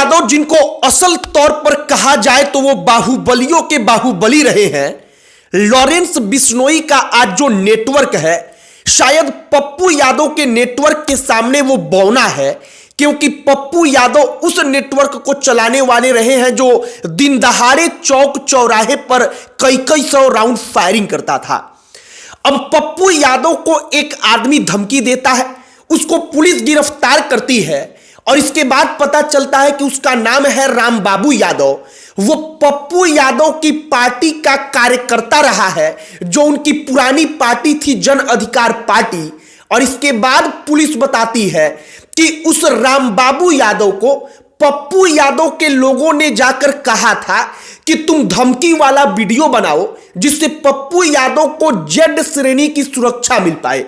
यादव, जिनको असल तौर पर कहा जाए तो वो बाहुबलियों के बाहुबली रहे हैं, लॉरेंस बिश्नोई का आज जो नेटवर्क है, शायद पप्पू यादव के नेटवर्क के सामने वो बौना है, क्योंकि पप्पू यादव उस नेटवर्क को चलाने वाले रहे हैं जो दिन दहाड़े चौक चौराहे पर कई कई सौ राउंड फायरिंग करता था। अब पप्पू यादव को एक आदमी धमकी देता है, उसको पुलिस गिरफ्तार करती है और इसके बाद पता चलता है कि उसका नाम है रामबाबू यादव। वो पप्पू यादव की पार्टी का कार्यकर्ता रहा है, जो उनकी पुरानी पार्टी थी जन अधिकार पार्टी। और इसके बाद पुलिस बताती है कि उस रामबाबू यादव को पप्पू यादव के लोगों ने जाकर कहा था कि तुम धमकी वाला वीडियो बनाओ जिससे पप्पू यादव को जेड श्रेणी की सुरक्षा मिल पाए।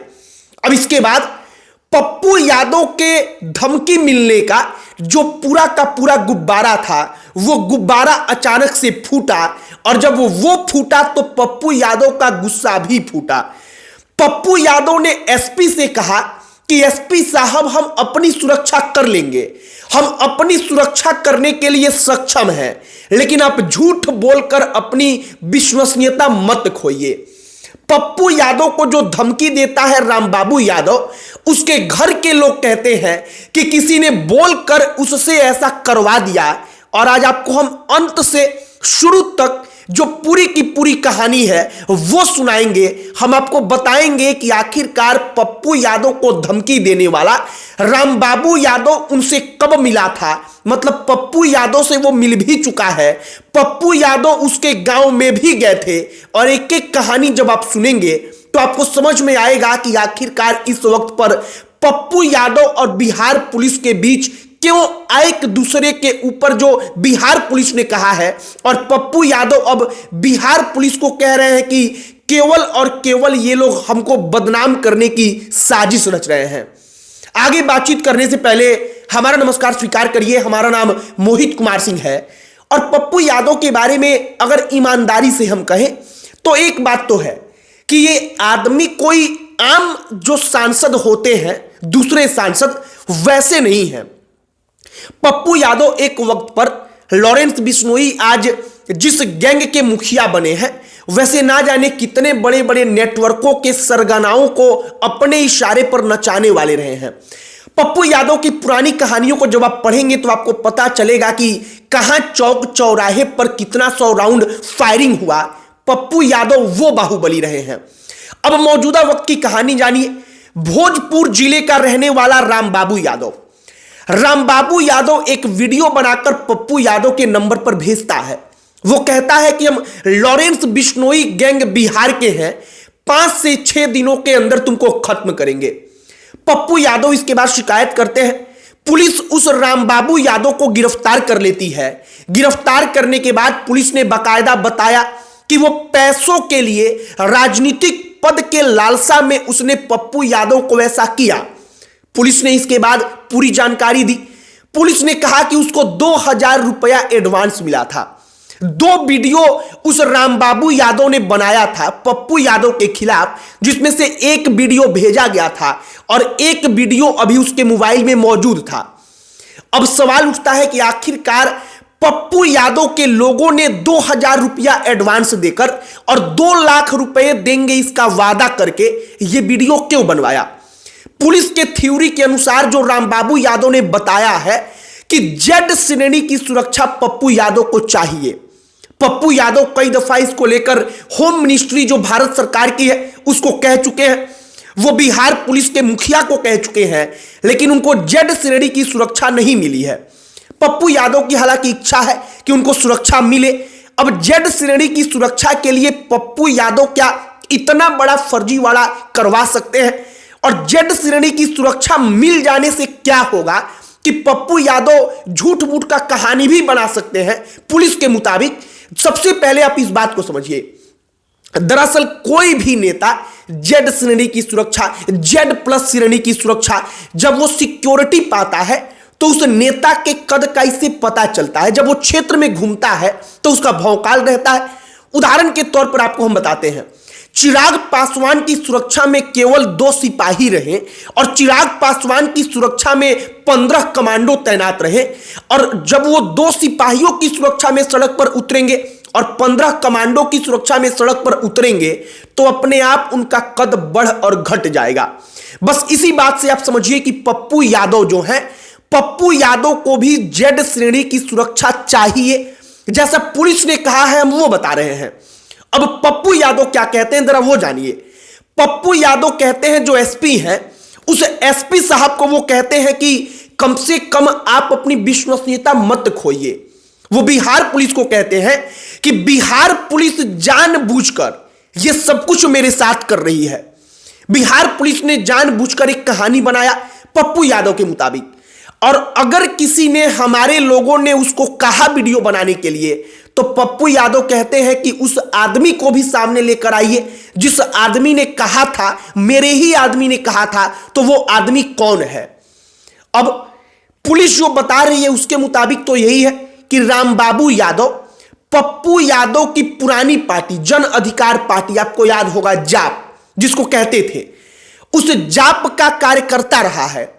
अब इसके बाद पप्पू यादव के धमकी मिलने का जो पूरा का पूरा गुब्बारा था, वो गुब्बारा अचानक से फूटा और जब वो फूटा तो पप्पू यादव का गुस्सा भी फूटा। पप्पू यादव ने एसपी से कहा कि एसपी साहब, हम अपनी सुरक्षा कर लेंगे, हम अपनी सुरक्षा करने के लिए सक्षम हैं, लेकिन आप झूठ बोलकर अपनी विश्वसनीयता मत खोइए। पप्पू यादव को जो धमकी देता है रामबाबू यादव, उसके घर के लोग कहते हैं कि किसी ने बोलकर उससे ऐसा करवा दिया। और आज आपको हम अंत से शुरू तक जो पूरी की पूरी कहानी है वो सुनाएंगे। हम आपको बताएंगे कि आखिरकार पप्पू यादव को धमकी देने वाला रामबाबू यादव उनसे कब मिला था, मतलब पप्पू यादव से वो मिल भी चुका है, पप्पू यादव उसके गांव में भी गए थे। और एक एक कहानी जब आप सुनेंगे तो आपको समझ में आएगा कि आखिरकार इस वक्त पर पप्पू यादव और बिहार पुलिस के बीच क्यों एक दूसरे के ऊपर जो बिहार पुलिस ने कहा है, और पप्पू यादव अब बिहार पुलिस को कह रहे हैं कि केवल और केवल ये लोग हमको बदनाम करने की साजिश रच रहे हैं। आगे बातचीत करने से पहले हमारा नमस्कार स्वीकार करिए। हमारा नाम मोहित कुमार सिंह है और पप्पू यादव के बारे में अगर ईमानदारी से हम कहें तो एक बात तो है कि ये आदमी कोई आम जो सांसद होते हैं, दूसरे सांसद, वैसे नहीं है। पप्पू यादव एक वक्त पर लॉरेंस बिश्नोई आज जिस गैंग के मुखिया बने हैं, वैसे ना जाने कितने बड़े बड़े नेटवर्कों के सरगनाओं को अपने इशारे पर नचाने वाले रहे हैं। पप्पू यादव की पुरानी कहानियों को जब आप पढ़ेंगे तो आपको पता चलेगा कि कहां चौक चौराहे पर कितना 100 राउंड फायरिंग हुआ। पप्पू यादव वो बाहुबली रहे हैं। अब मौजूदा वक्त की कहानी जानिए। भोजपुर जिले का रहने वाला रामबाबू यादव, रामबाबू यादव एक वीडियो बनाकर पप्पू यादव के नंबर पर भेजता है। वो कहता है कि हम लॉरेंस बिश्नोई गैंग बिहार के हैं, 5 से 6 दिनों के अंदर तुमको खत्म करेंगे। पप्पू यादव इसके बाद शिकायत करते हैं। पुलिस उस रामबाबू यादव को गिरफ्तार कर लेती है। गिरफ्तार करने के बाद पुलिस ने बाकायदा बताया कि वो पैसों के लिए, राजनीतिक पद के लालसा में उसने पप्पू यादव को ऐसा किया। पुलिस ने इसके बाद पूरी जानकारी दी। पुलिस ने कहा कि उसको 2000 रुपया एडवांस मिला था। 2 वीडियो उस रामबाबू यादव ने बनाया था पप्पू यादव के खिलाफ, जिसमें से एक वीडियो भेजा गया था और एक वीडियो अभी उसके मोबाइल में मौजूद था। अब सवाल उठता है कि आखिरकार पप्पू यादव के लोगों ने 2000 रुपया एडवांस देकर और 2 लाख रुपए देंगे इसका वादा करके यह वीडियो क्यों बनवाया। पुलिस के थ्योरी के अनुसार जो रामबाबू यादव ने बताया है कि जेड श्रेणी की सुरक्षा पप्पू यादव को चाहिए। पप्पू यादव कई दफा इसको लेकर होम मिनिस्ट्री जो भारत सरकार की है उसको कह चुके हैं, वो बिहार पुलिस के मुखिया को कह चुके हैं, लेकिन उनको जेड श्रेणी की सुरक्षा नहीं मिली है। पप्पू यादव की हालांकि इच्छा है कि उनको सुरक्षा मिले। अब जेड श्रेणी की सुरक्षा के लिए पप्पू यादव क्या इतना बड़ा फर्जीवाड़ा करवा सकते हैं? और जेड श्रेणी की सुरक्षा मिल जाने से क्या होगा कि पप्पू यादव झूठ मूठ का कहानी भी बना सकते हैं पुलिस के मुताबिक। सबसे पहले आप इस बात को समझिए, दरअसल कोई भी नेता जेड श्रेणी की सुरक्षा, जेड प्लस श्रेणी की सुरक्षा, जब वो सिक्योरिटी पाता है तो उस नेता के कद का इससे पता चलता है। जब वो क्षेत्र में घूमता है तो उसका भौकाल रहता है। उदाहरण के तौर पर आपको हम बताते हैं चिराग पासवान की सुरक्षा में केवल 2 सिपाही रहे और चिराग पासवान की सुरक्षा में 15 कमांडो तैनात रहे, और जब वो 2 सिपाहियों की सुरक्षा में सड़क पर उतरेंगे और 15 कमांडो की सुरक्षा में सड़क पर उतरेंगे तो अपने आप उनका कद बढ़ और घट जाएगा। बस इसी बात से आप समझिए कि पप्पू यादव जो है, पप्पू यादव को भी जेड श्रेणी की सुरक्षा चाहिए, जैसा पुलिस ने कहा है हम वो बता रहे हैं। अब पप्पू यादव क्या कहते हैं जरा वो जानिए। पप्पू यादव कहते हैं, जो एसपी हैं, उस एसपी साहब को वो कहते हैं कि कम से कम आप अपनी विश्वसनीयता मत खोइए। वो बिहार पुलिस को कहते हैं कि बिहार पुलिस जानबूझकर ये सब कुछ मेरे साथ कर रही है। बिहार पुलिस ने जानबूझकर एक कहानी बनाया पप्पू यादव के मुताबिक, और अगर किसी ने, हमारे लोगों ने उसको कहा वीडियो बनाने के लिए, तो पप्पू यादव कहते हैं कि उस आदमी को भी सामने लेकर आइए जिस आदमी ने कहा था, मेरे ही आदमी ने कहा था, तो वो आदमी कौन है। अब पुलिस जो बता रही है उसके मुताबिक तो यही है कि रामबाबू यादव, पप्पू यादव की पुरानी पार्टी जन अधिकार पार्टी, आपको याद होगा जाप जिसको कहते थे, उस जाप का कार्यकर्ता रहा है।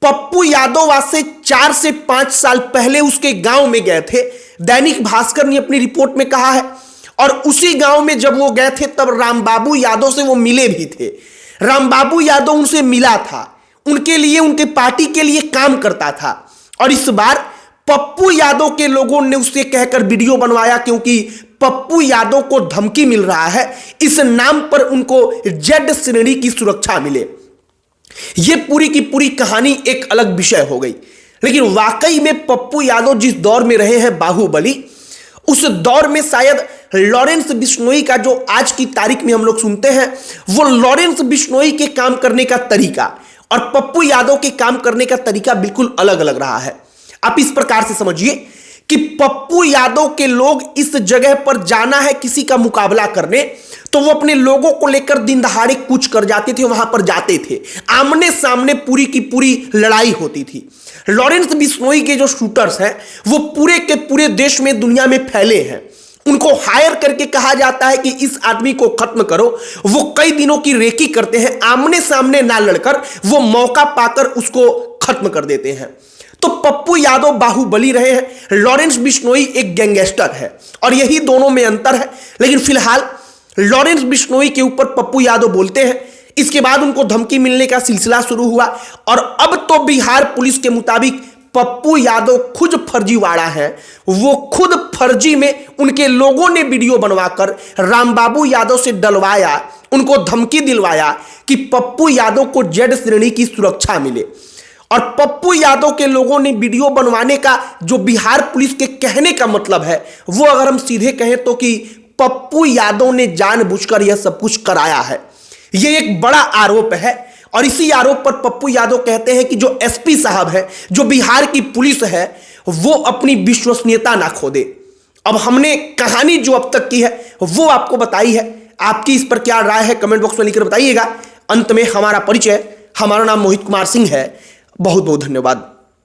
पप्पू यादव आज से 4 से 5 साल पहले उसके गांव में गए थे, दैनिक भास्कर ने अपनी रिपोर्ट में कहा है, और उसी गांव में जब वो गए थे तब रामबाबू यादव से वो मिले भी थे। रामबाबू यादव उनसे मिला था, उनके लिए, उनके पार्टी के लिए काम करता था, और इस बार पप्पू यादव के लोगों ने उससे कहकर वीडियो बनवाया क्योंकि पप्पू यादव को धमकी मिल रहा है, इस नाम पर उनको जेड श्रेणी की सुरक्षा मिले। यह पूरी की पूरी कहानी एक अलग विषय हो गई, लेकिन वाकई में पप्पू यादव जिस दौर में रहे हैं बाहुबली, उस दौर में शायद लॉरेंस बिश्नोई का जो आज की तारीख में हम लोग सुनते हैं, वो लॉरेंस बिश्नोई के काम करने का तरीका और पप्पू यादव के काम करने का तरीका बिल्कुल अलग अलग रहा है। आप इस प्रकार से समझिए कि पप्पू यादव के लोग इस जगह पर जाना है किसी का मुकाबला करने, तो वो अपने लोगों को लेकर दिन दहाड़े कूच कर जाते थे, वहां पर जाते थे, आमने सामने पूरी की पूरी लड़ाई होती थी। लॉरेंस बिश्नोई के जो शूटर्स हैं वो पूरे के पूरे देश में, दुनिया में फैले हैं। उनको हायर करके कहा जाता है कि इस आदमी को खत्म करो। वो कई दिनों की रेकी करते हैं, आमने सामने ना लड़कर वो मौका पाकर उसको खत्म कर देते हैं। तो पप्पू यादव बाहुबली रहे हैं, लॉरेंस बिश्नोई एक गैंगस्टर है, और यही दोनों में अंतर है। लेकिन फिलहाल लॉरेंस बिश्नोई के ऊपर पप्पू यादव बोलते हैं, इसके बाद उनको धमकी मिलने का सिलसिला शुरू हुआ, और अब तो बिहार पुलिस के मुताबिक पप्पू यादव खुद फर्जीवाड़ा है। वो खुद फर्जी में उनके लोगों ने वीडियो बनवाकर रामबाबू यादव से डलवाया, उनको धमकी दिलवाया कि पप्पू यादव को जेड श्रेणी की सुरक्षा मिले। और पप्पू यादव के लोगों ने वीडियो बनवाने का जो बिहार पुलिस के कहने का मतलब है, वो अगर हम सीधे कहें तो कि पप्पू यादव ने जानबूझकर यह सब कुछ कराया है। यह एक बड़ा आरोप है, और इसी आरोप पर पप्पू यादव कहते हैं कि जो एसपी साहब है, जो बिहार की पुलिस है, वो अपनी विश्वसनीयता ना खो दे। अब हमने कहानी जो अब तक की है वो आपको बताई है, आपकी इस पर क्या राय है कमेंट बॉक्स में लिखकर बताइएगा। अंत में हमारा परिचय, हमारा नाम मोहित कुमार सिंह है। बहुत बहुत धन्यवाद।